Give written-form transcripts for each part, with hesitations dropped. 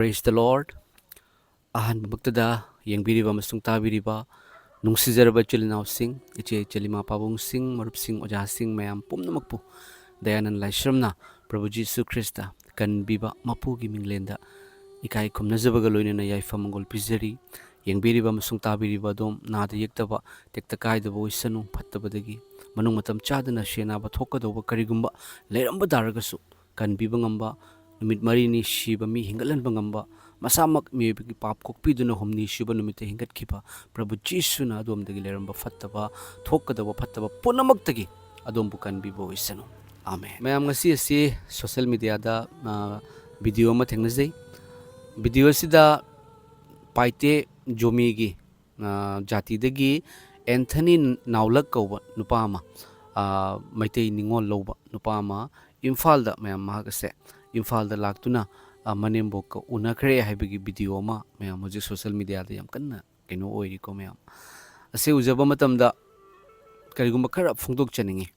Praise the Lord. Ahan buktada yengbiriba amasung tabiriba nungsizaraba chilinaw sing iche chalima pabong sing marup sing oja sing mayam pumnamakpu dayanan laishramna Prabhu Jesu Christa Kanbiba Mapu gi minglenda ikai khumnazabaga loinana yaifa mangol pizari yengbiriba amasung tabiriba dom nada yektaba tektakaidaba oisanu phattabadagi manung matam chadana shenaba thokkadoba karigumba leiramba daragasu kanbiba ngamba numit marini shiba mi hingalan bangamba masamak mi pap kokpiduna homni shiba numite hingat khiba Prabhu Jesu na adom dagi leramba fattaba thokadaba fattaba punamakdagi adom bukan bibo oisanu amen mayam ngasi asi social media da video ma thengnajai video sida paite jomi gi jati dagi Anthony Naulak kauba nupa ama maitei ningol loba nupa ama Imphal da mayam mahagase Imphal da laktuna manembo ka unakre haibagi video ma mayam hoji social media da yam kanna keno oiri ko mayam ase ujaba matam da karigumba khara phungdok chaningi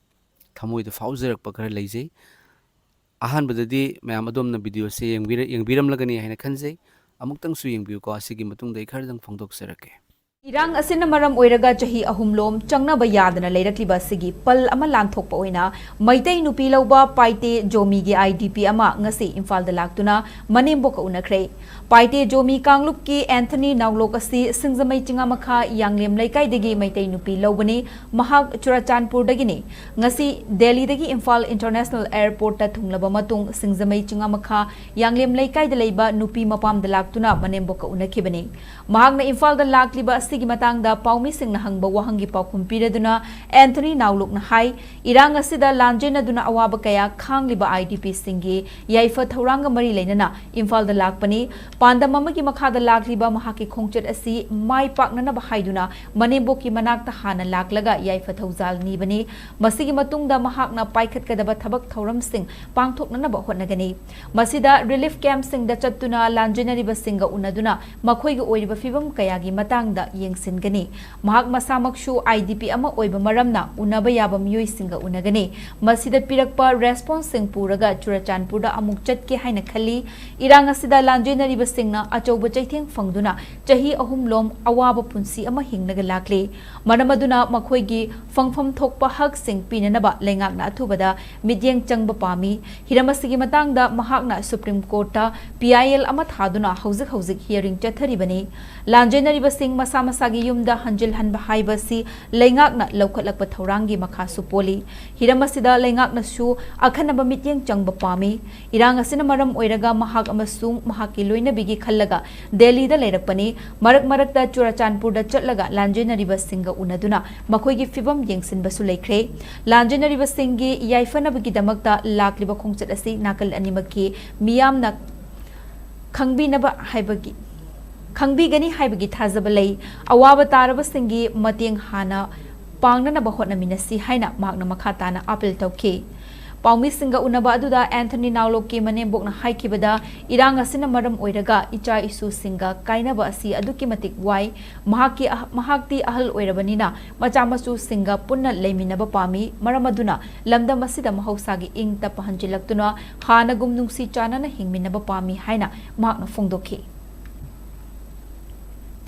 thamoi da faaojarakpa khara leijai ahan badadi mayam adom na video se yengbiram lagani haina khanjai amuktang su yengbiu ko asigi matung dai kharadang phungdok serake Irang asina maram oiraga chahi ahumlom changnaba yadana leirakliba sigi pal ama lanthokpa oina maitei nupi lauba paite jomi gi IDP ama ngasi Imphal da laktuna manembo ka unakre paite jomi kanglup ki Anthony Naulok asi singzamai chinga makha yanglem laikai degi maitei nupi laubani mahak Churachandpur dagini ngasi Delhi dagi Imphal International Airport ta thunglaba matung singzamai chinga makha yanglem laikai da leiba nupi mapam da laktuna manembo ka unakhibani mahak na Imphal da lakliba sigi matang da paumi sing na hangba wahangi paukum piraduna Anthony Naulok na hai irang asida lanjena duna awaba kaya khangliba IDP singi yaifa thauranga mari leinana Imphal da lakpani pandam amagi makha da lakliba mahaki khongchet asi mai pakna na bahaiduna manembo ki manak ta hana laklaga yaifa thaujal ni bani masigi matung da mahak na paikhat kadaba thabak thauram sing pangthokna na ba hotnagani masida relief camp sing da chattuna lanjena riba singa unaduna makhoi gi oiriba fibam kaya gi matang da yengsinggani mahak masamaksu IDP ama oiba maramna unaba yaba miyoi singa unagani masida pirakpa response sing puraga Churachandpur da amuk chatke haina khali irang asida lanjena riba singna achauba chaitheng fangduna chahi ahum lom awaba punsi ama hingnaga lakle manamaduna makhoi gi fangfam thokpa hak sing pinanaba lengak na athubada midyeng changba pami hiramasigi matang da mahak na Supreme Court ta PIL ama thaduna hauzik hearing chathari bani lanjena riba sing masa-masagi yumda hanjil hanba haibasi leingak na laukhatlakpa thaurangi makha supoli hiramasida leingak na su akhanaba mityeng changba pami irang asina maram oiraga mahak amasung mahaki loina bigi khallaga Delhi da leirakpani marak da Churachandpur da chatlaga lanjena riba singa unaduna makhoi gi fibam yengsinba su leikre lanjena riba singi yaifana bigi damakta lakliba khongchat asi nakal animaki miyamna khangbinaba haibagi Kangbigani haibagi thazaba awaba taraba singi mateng hana pangnana bahotna minasi haina magna makhatana appeal tawke paumi singa unaba aduda Anthony Naulok ki manembok na haikibada irang asina maram oiraga icha isu singa kainaba asi aduki matik wai mahakti ahal oirabanina machamasu singa punna leiminaba pami maramaduna lamda masida mahausagi ing tapahanjilaktuna hana gumnungsi chanana hingminaba pami haina magna fongdoki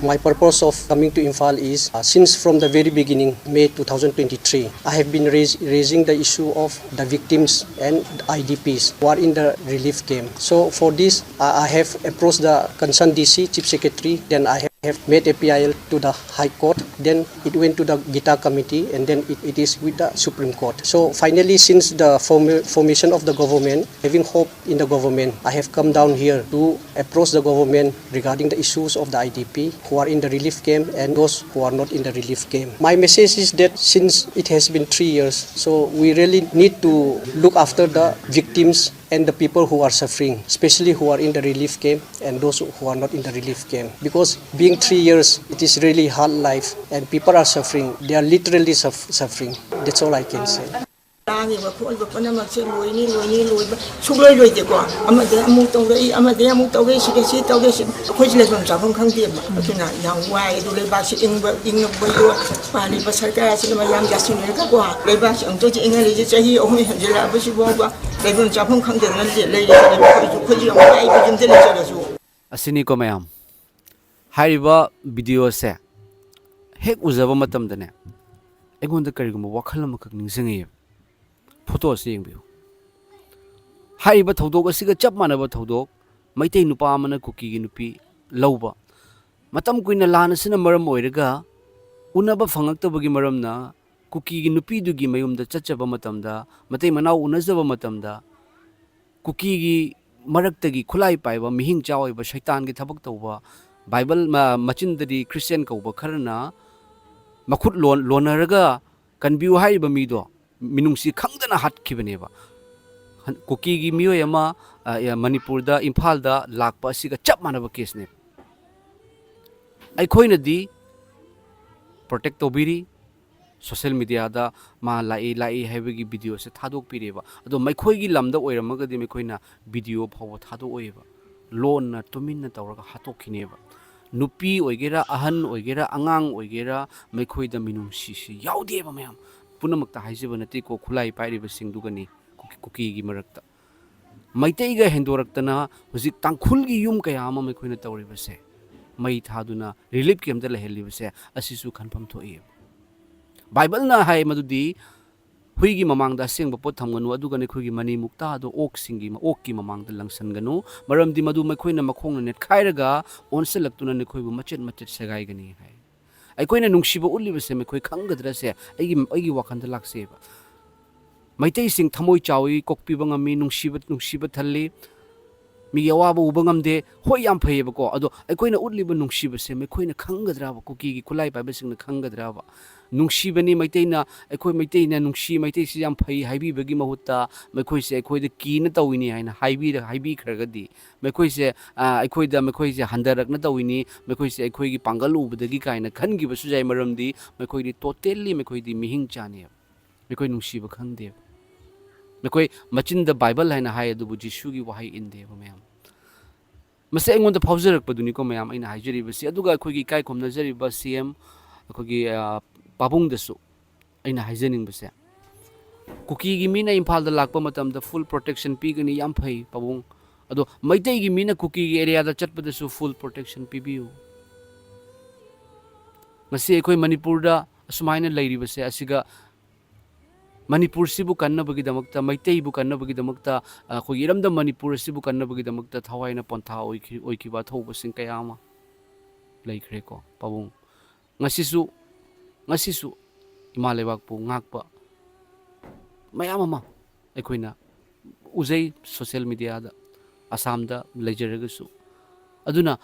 My purpose of coming to Imphal is, since from the very beginning, May 2023, I have been raising the issue of the victims and the IDPs who are in the relief camp. So for this, I have approached the concerned DC, Chief Secretary, then I have made a PIL to the High Court, then it went to the Gita Committee, and then it is with the Supreme Court. So finally, since the formation of the government, having hope in the government, I have come down here to approach the government regarding the issues of the IDP who are in the relief camp and those who are not in the relief camp. My message is that since it has been 3 years, so we really need to look after the victims and the people who are suffering, especially who are in the relief camp and those who are not in the relief camp. Because being 3 years, it is really hard life and people are suffering. They are literally suffering. That's all I can say. Tangi ba khol ba pana mak se loi ni loi ba sugloi de ko amade amu tong ge si tong ge si khoi le bam sa phong khang ti ma akina yang wai du le ba si ing ba yo pa ni ba sarkar si ma yang ja sin ka ko le ba si ang to ji ing le ji chahi o mi je la ba si bo ba le bam sa phong khang de na le khoi ji ang wai bi jin de le ja su asini ko mayam hairiba video se hek uzaba matamdane egonda kariguma wakhal amakak ningsangi photo se yengbiu hairiba thodok asiga chap manaba thodok maitei nupa amana kuki gi nupi lauba matam kuina lana sina maram oiraga unaba phangaktabagi maramna kuki gi nupi dugi mayumda chachaba matamda matei manau unazaba matamda kuki gi maraktagi khulai paiba mihing chaoiba shaitan gi thabak tawba bible machindadi christian kauba kharna makhut lonaraga kanbiu haiba mido minungsi khangdana hatkhibaneba kuki gi miyo yama manipur da imphal da lakpa asiga chap manaba case ne ai khoina di protect tobiri social media da ma lai haibagi video se thadok pireba ado maikhoi gi lamda oiramaga di maikhoi video phawa thadok oiba loan na tumin na tawraga hatok khineba nupi oigera ahan oigera angang oigera maikhoi da minung si yaudeba mayam punamakta haijeba nati ko khulai pairiba singdugani kuki gi marakta maitei ga hendoraktana hujik tangkhul gi yum kaya ama maikhoi na tawriba se mai thaduna relief camp da laheliba se asisu khanpham thoi Bible na hai madudi huigi mamang da sing bapot thamganu aduga ne khugi mani mukta do ok singi ma ok ki mamang da langsan ganu maram di madu mai khoina makhong na net khairaga onse laktuna ne khoibu machet segai gani hai ai koina nungsiba uliba se mai khoi khangadra se aigi wakhan da lakse ba maitei sing thamoi chawi kokpi bangami nungsiba thalli mi yawa bu bangamde hoi yam phayeba ko ado ai koina uliba nungsiba se mai khoina khangadra ba kuki gi khulai pa ba sing na khangadra ba nungshibani maiteina aikoi maiteina nungshi maitei si yam phai haibi bagi mahutta maikoi se aikoi da ki na tawini haina haibi khragadi maikoi se maikoi se handarak na tawini maikoi se aikoi gi pangal ubadagi kaina khangi basu jai maramdi maikoi di totally maikoi di mihing chani maikoi nungshiba khangde maikoi machin da bible haina hai adu bu jisu gi wahai inde ba mayam mase engon da phaujarak paduni ko mayam aina haijari basi aduga aikoi gi kai khomna jari ba cm aikoi gi pabung dasu aina haijening base kuki gi mina imphal da lakpa matam da full protection pigani yam phai pabung ado maitei gi mina kuki gi area da chatpa dasu full protection pibiu masi ekoi manipur da asumaina lairi base asiga manipur sibu kanna bagi damakta maitei bu kanna bagi damakta khoi iram da manipur sibu kanna bagi damakta thawaina pontha oiki ba thoba sing kayama laikre ko pabung ngasisu imalebak pu ngakpa mayam ama ekoina uzai social media da assam da lejeragasu aduna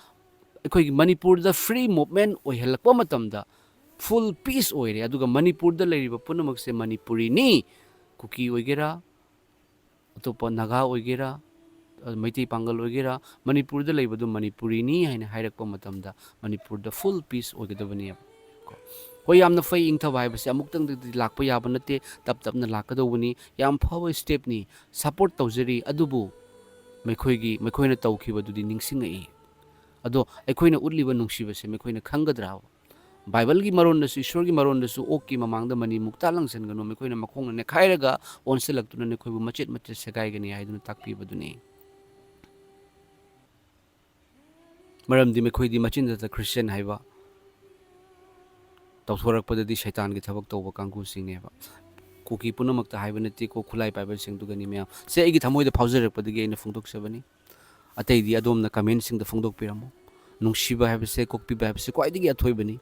ekoi manipur da free movement oihelakpa matam da full peace oire aduga manipur da leiriba punamak se manipuri ni kuki oigera atopa naga oigera maitei pangal oigera manipur da leibadu manipuri ni haina hairakpa matam da manipur da full peace oigedabani hoi yamna fai ingthaba haibase amuktang di lakpa yaba nate tap na lakadobani yam phawa step ni support tawjari adubu maikhoina tawkhiba dudi ningsingai ado aikoina utliba nungsibase maikhoina khangadra bible gi maron dasu ishwar gi maron dasu okki mamangda mani mukta langsan gano maikhoina makhongna ne khairaga onselak ne khoibu machet segai gani haiduna takpiba duni maram di maikhoidi machinda ta christian haiba tawthorakpadadi shaitan gi thabak tawba kangku singneba kuki punamakta haiba nati ko khulai paiba singdugani mya se igi thamoida phaujarakpadagi aina phungdok sabani atei di adomna comment sing da phungdok piramo nungshiba haibase kokpiba haibase kwaidigi athoibani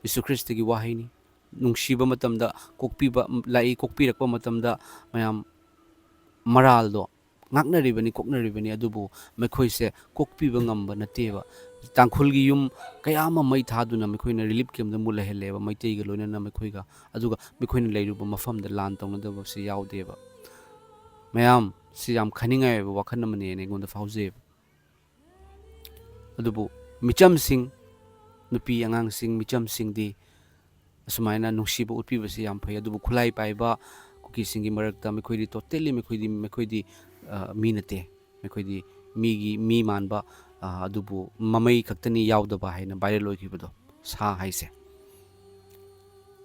Jesu Christa gi wahini nungshiba matamda kokpiba lai kokpirakpa matamda mayam maraldo ngaknaribani koknaribani adubu maikhoise kokpiba ngamba nateba tangkhul gi yum kayama mai thaduna maikhoina relief camp da mula heleba maitei ga loina na maikhoiga aduga maikhoina leiruba mafam da lan tawna da se yaudeba mayam si yam khaningai ba wakhan namane ne gonda fauze adubu micham sing nupi angang sing micham sing di asumaina nungsiba utpiba se yam phai adubu khulai paiba kuki singi marakta maikhoidi totally maikhoidi minate maikhoidi mi manba adubu mamai khaktani yaudaba haina viral loikibado sa haise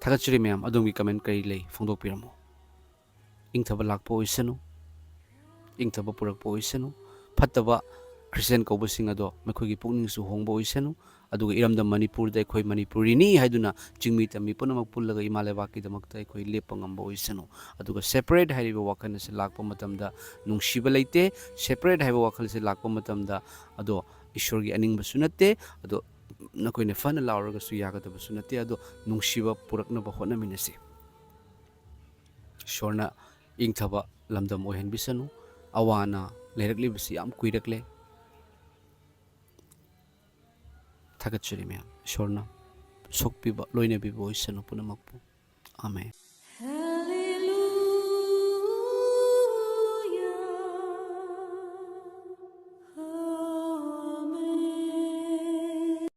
thagachri mem adongi comment kai lei phongdok piramo ingthaba lakpo oisanu ingthaba purakpo oisanu phattaba Christian kaubasing ado makhoi gi pukning su hongba oisanu aduga iramda Manipur da khoi Manipurini haiduna chingmi tami punamak pullaga imaleba ki damakta khoi lepa ngamba oisanu aduga separate haiba wakhan se lakpa matamda nungsiba leite separate haiba wakhal se lakpa matamda ado ishwar gi aning basunate ado nakoi ne fana lauraga su yaga da basunate ado nungsiba purakna ba hona minase shorna ingthaba lamdam ohen bisanu awana lerakli bisi am kuirakle Tagat Shrimia, Shorna, Sokpiba, Loina Bibo, Oisanu, pumnamakpu. Amen.